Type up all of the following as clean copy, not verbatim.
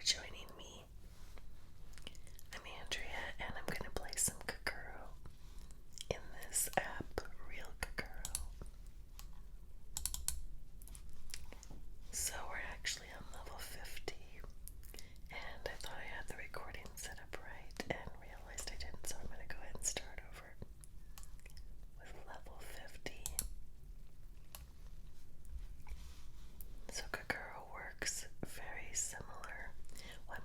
joining me. I'm Andrea, and I'm going to play some Kakuro in this app, Real Kakuro. So we're actually on level 50, and I thought I had the recording set up right and realized I didn't, so I'm going to go ahead and start over with level 50. So Kakuro works very similar. Well,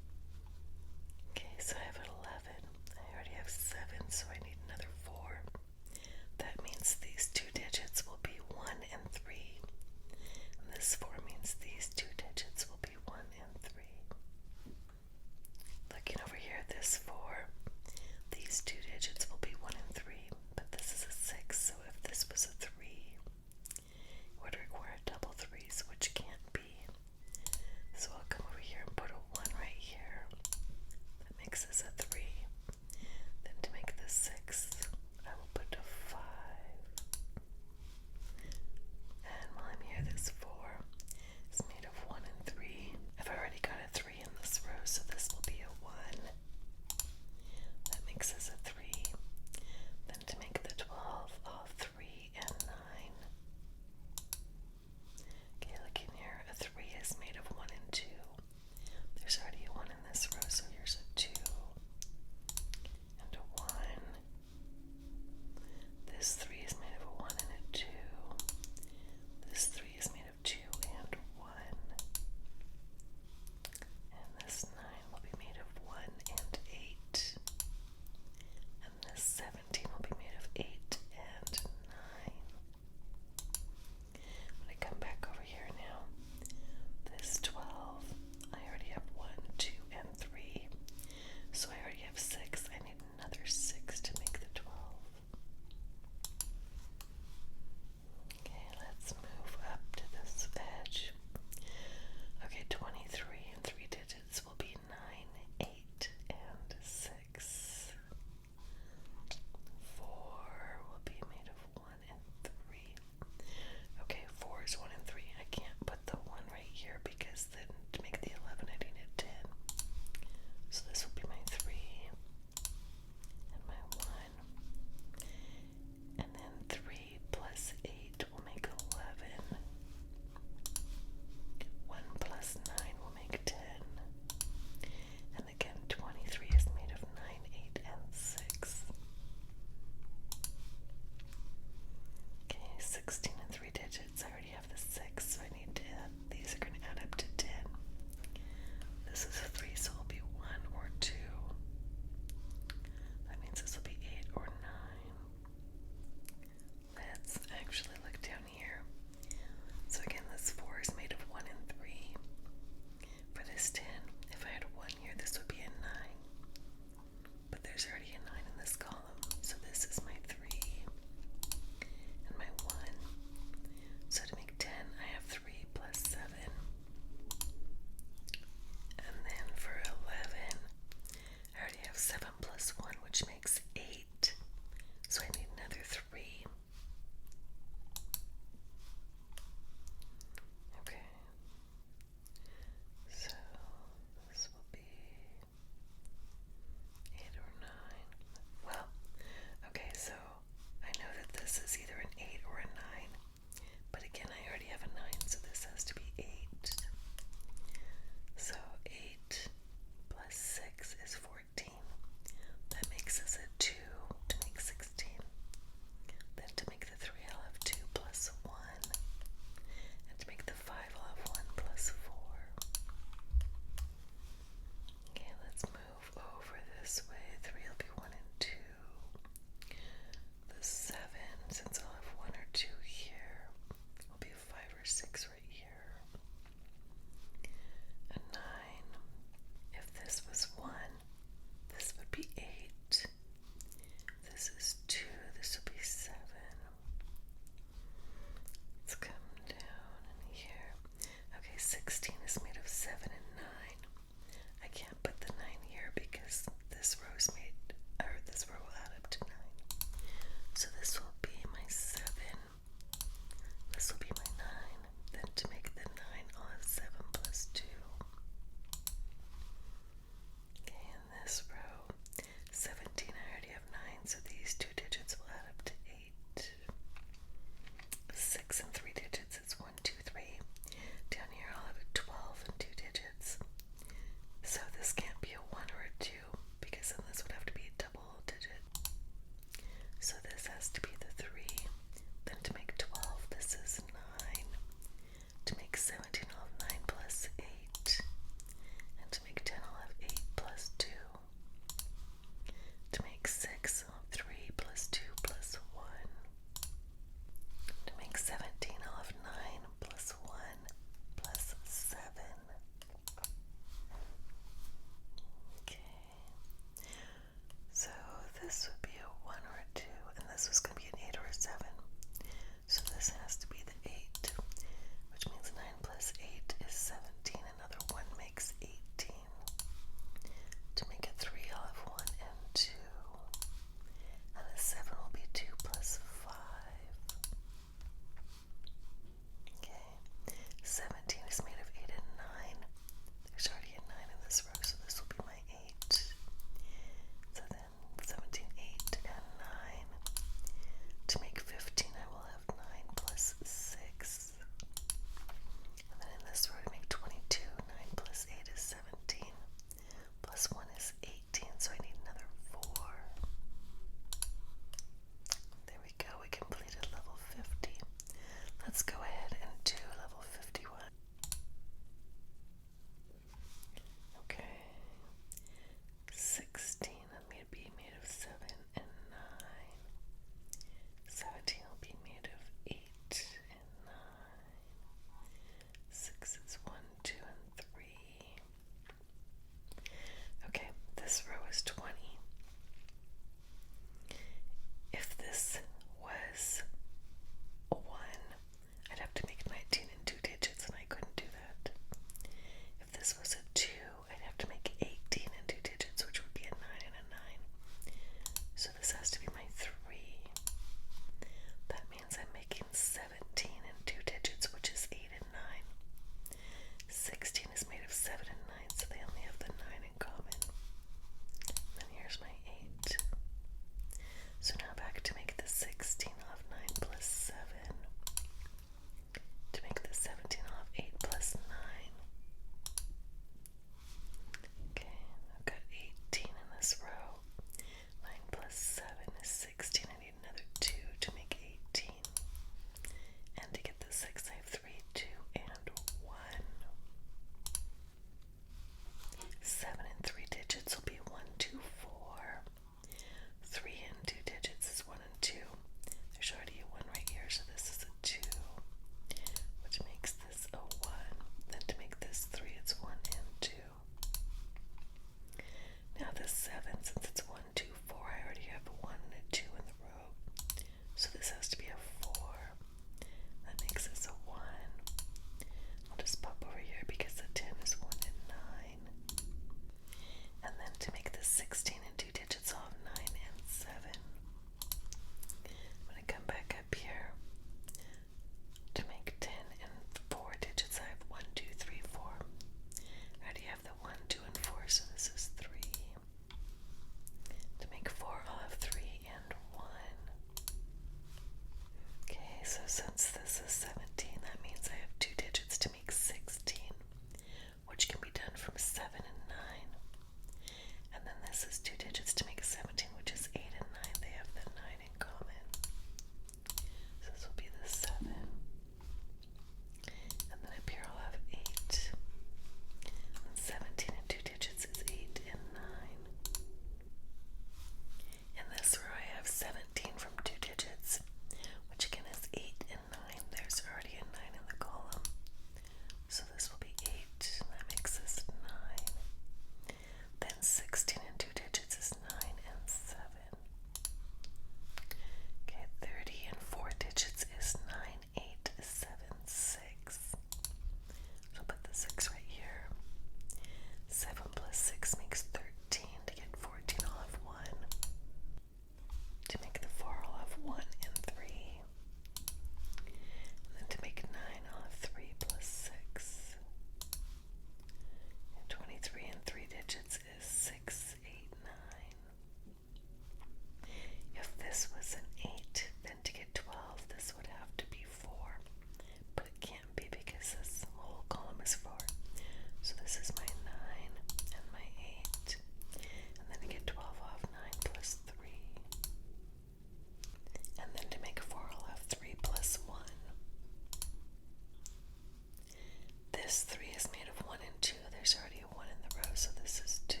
this 3 is made of 1 and 2. There's already a 1 in the row, so this is 2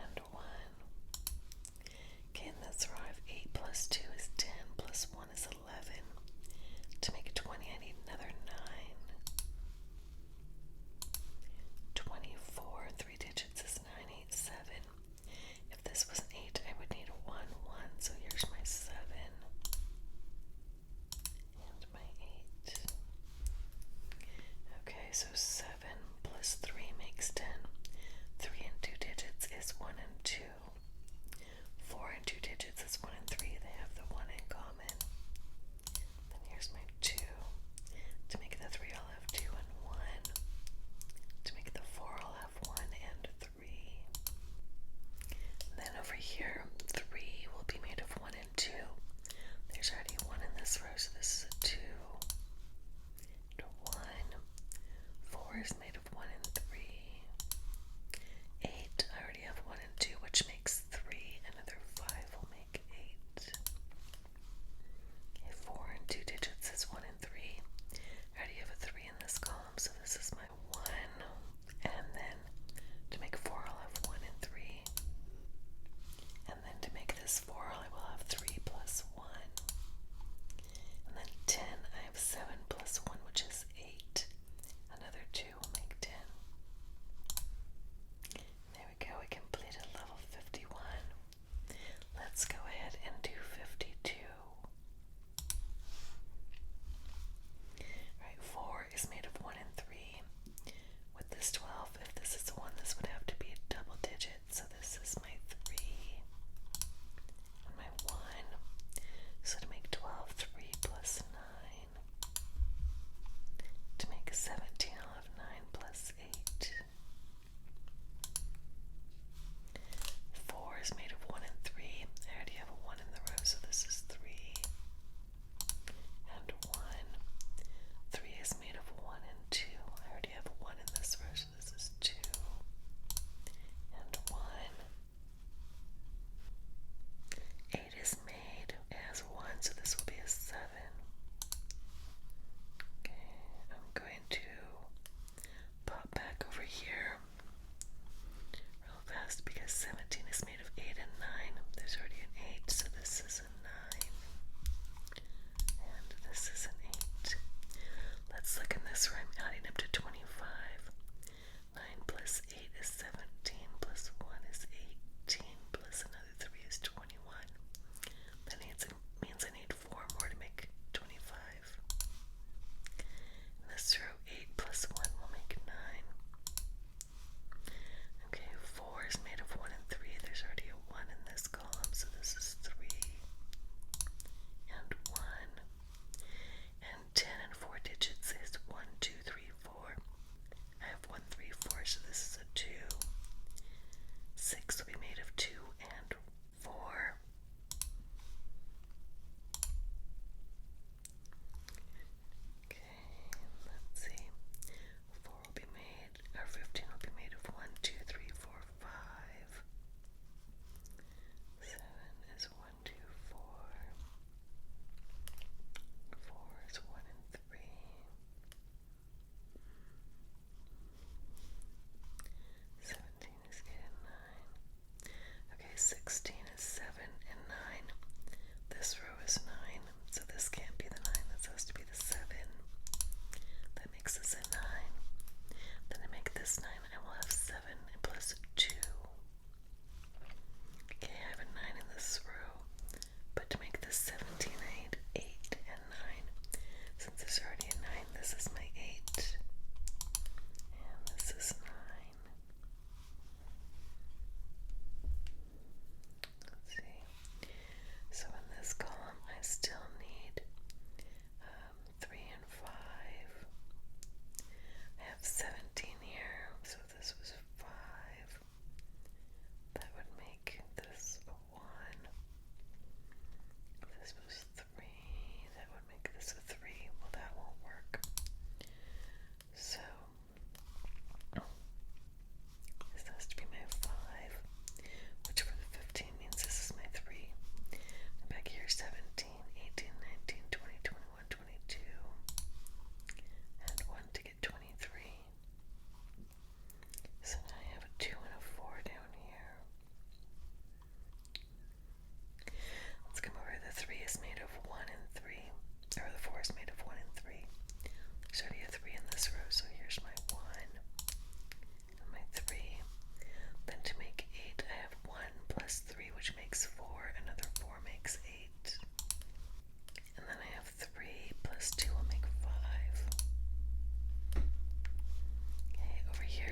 and 1. Okay, and this row I have 8 plus 2 is 10, plus 1 is 11. To make it 20, I need another 9. 24, 3 digits is 987. If this was an 8, I would need a 1, 1. So here's my 7 and my 8. Okay, so 7 plus 3 makes 10. 3 and 2 digits is 1 and 2. 4 and 2 digits is 1 and 3. They have the 1 in common. Then here's my 2. To make the 3, I'll have 2 and 1. To make the 4, I'll have 1 and 3. And then over here, 3 will be made of 1 and 2. There's already 1 in this row, so this is a 2 and a 1. 4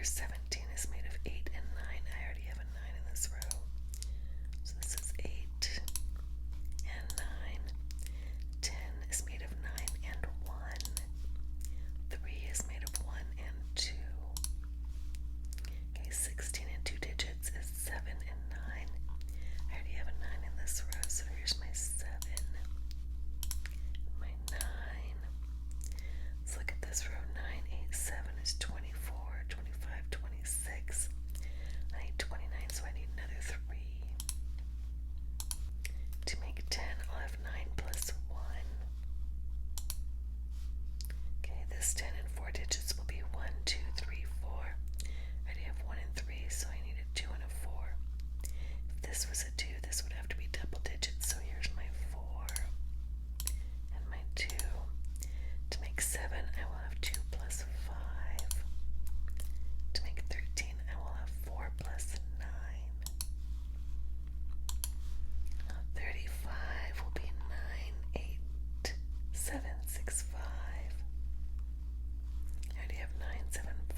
here 17 is made of 8 and 9. I already have a 9 in this row. So this is 8 and 9. 10 is made of 9 and 1. 3 is made of 1 and 2. Okay, 16 and 2 digits is 7 and 9. I already have a 9 in this row, so here's my 7. My 9. Let's look at this row. 9, 8, 7 is 24, 25, 26. I need 29, so I need another 3. To make 10, I'll have 9 plus 1. Okay, this 10 and 4 digits will be 1, 2, 3, 4. I already have 1 and 3, so I need a 2 and a 4. If this was a 2, this would have to be double digits, so here's my 4 and my 2. To make 7, I will have 2 plus 5. To make 13, I will have 4 plus 9. Now 35 will be 9, 8, 7, 6, 5. I already have 9, 7, 5,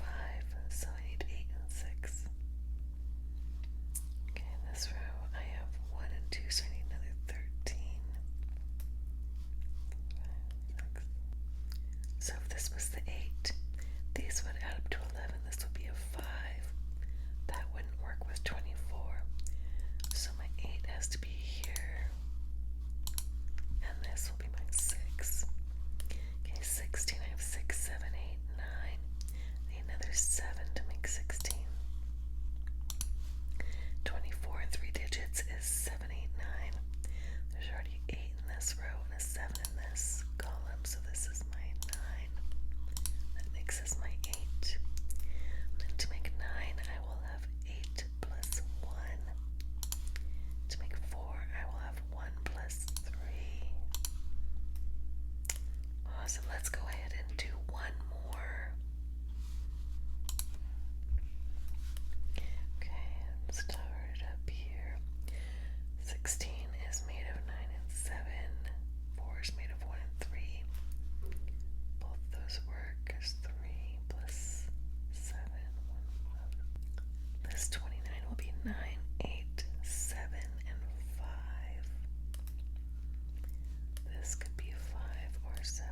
so I need 8 and 6. Okay, in this row I have 1 and 2, so I need another 13. 5, 6. So if this was the 8, these would add up to 11. This would be a 5. That wouldn't work with 24. So my 8 has to be here. And this will be my 6. Okay, 16. I have 6, 7, 8, 9. I need another 7 to make 16. 24 and 3 digits is 7, 8, 9. There's already 8 in this row and a 7 in this column, so this is my 9. That makes this my 8. And then to make 9, I will have 8 plus 1. To make 4, I will have 1 plus 3. So let's go ahead and do one more. Okay, let's start up here. 16 is made of 9 and 7. 4 is made of 1 and 3. Both those work as 3 plus 7. 1. This 29 will be 9, 8, 7, and 5. This could be 5 or 7.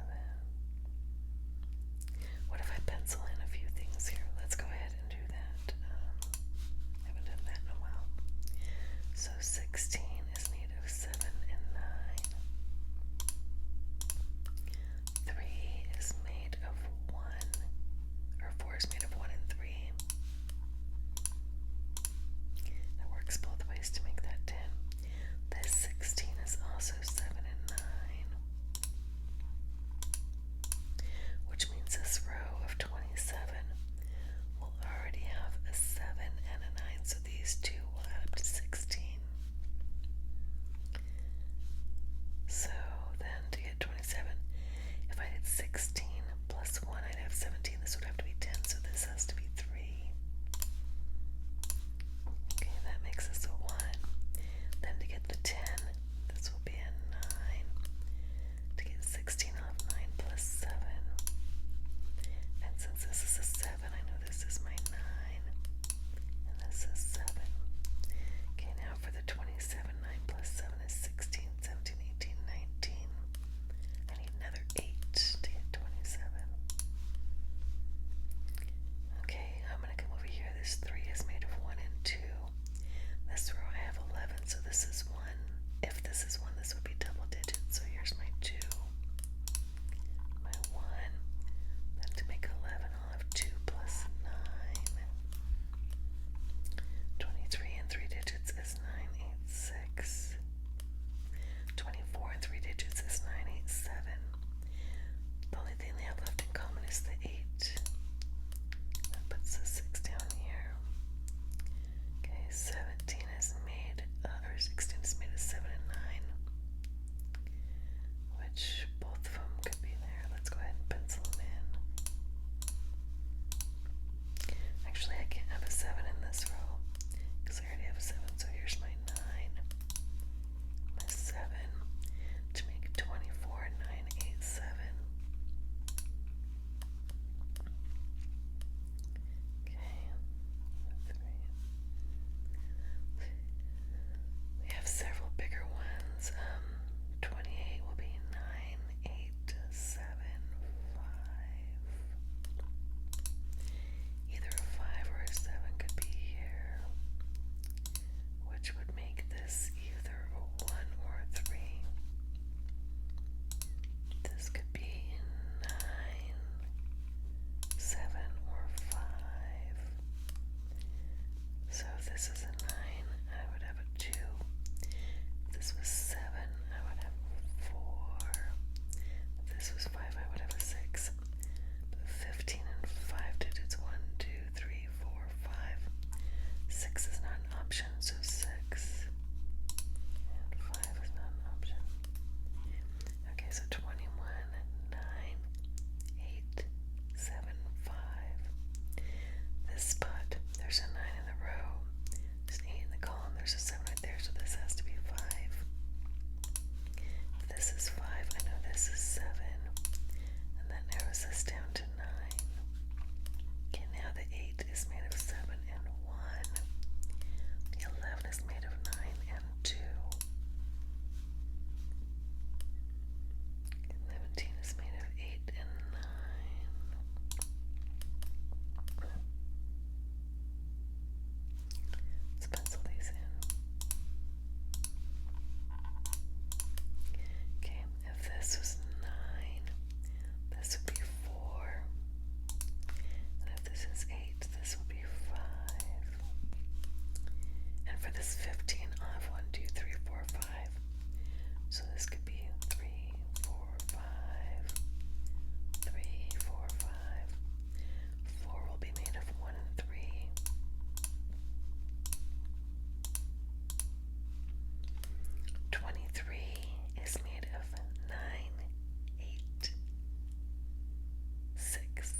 narrows this down to 9. Okay, now the 8 is made of 7 and 1. The 11 is made of 9 and 2. 17 is made of 8 and 9. Let's pencil these in. Okay, if this was 9, this would be 4. And if this is 8, this will be 5. And for this 15, I'll have 1, 2, 3, 4, 5. So this could be 3, 4, 5. 3, 4, 5. 4 will be made of 1 and 3. 23 is made of 9, 8, 6.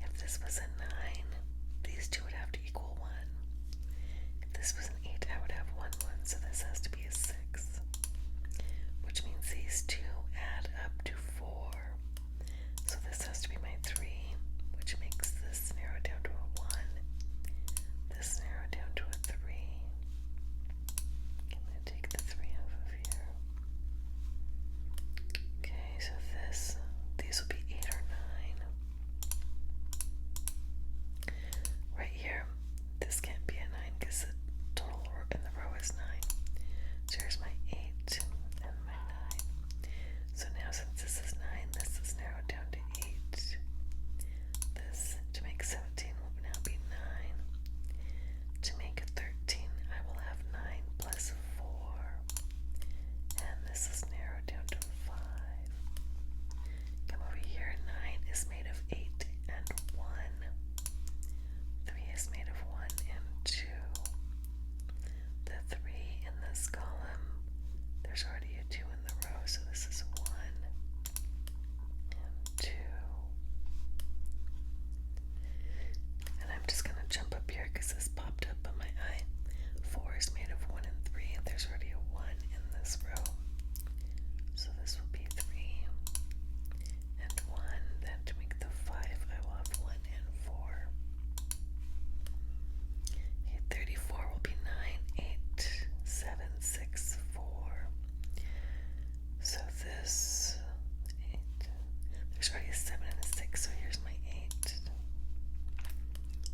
If this was a 9, these two would have to equal 1. If this was an 8, I would have 1, 1, so this has to be a 6. Which means these two add up to 4. So this has to be my 3, which makes this narrow down to a 1. This narrow down to a 3. I'm going to take the 3 off of here. Okay, so these will be 8 or 9. Right here, this can't be a 9 because the total in the row is 9. So here's my 8 and my 9. So now since this is 9, this is narrowed down to 8. This, to make 17, will now be 9. To make 13, I will have 9 plus 4. And this is narrowed down to 5. Come over here, 9 is made of 8 and 1. 3 is made of 1 and 2. The 3 in this column, there's already a 2 in the row, so this is 1 and 2. And I'm just going to jump up here because this popped up on my eye. 4 is made of 1 and 3, and there's already a 1 in this row. So this will be 3 and 1. Then to make the 5, I will have 1 and 4. Okay, 34 will be 9, 8, 7, 6, 4. So this 8, there's already a 7 and a 6, so here's my 8.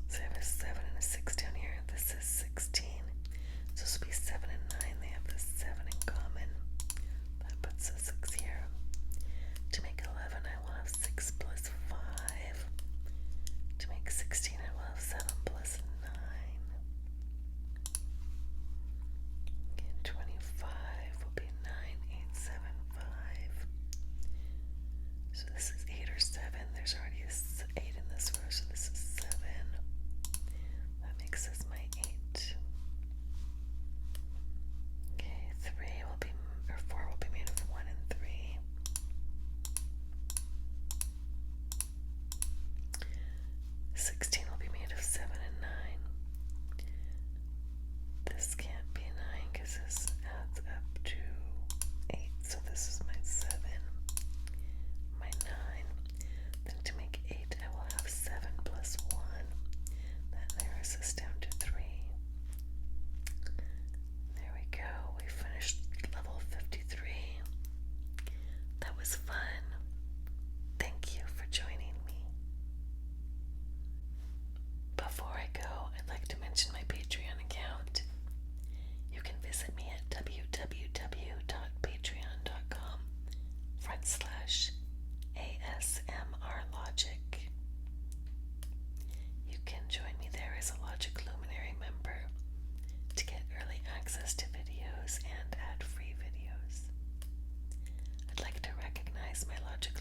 So I have a 7 and a 6 down here. This is 16. So this will be 7 and 9. They have the 7 in common. That puts a 6 here. To make 11, I will have 6 plus 5. To make 16, I will have 7 plus 9. Okay, 25 will be 9, 8, 7, 5. So this is 8 or 7. There's already a 8 in this row, so this is 7. That makes this my 8. Okay, 4 will be made of 1 and 3. 16 will be made of 7 and 9. This can't be 9 because this adds up to 8. So this is my 7, my 9. Then to make 8, I will have 7 plus 1. That narrows this down to 3. There we go. We finished level 53. That was fun. Thank you for joining me. Before I go, I'd like to mention my Patreon account. You can visit me at www.patreon.com/ASMRlogic. You can join me there as a Logic Luminary member to get early access to videos and ad-free videos. I'd like to recognize my Logic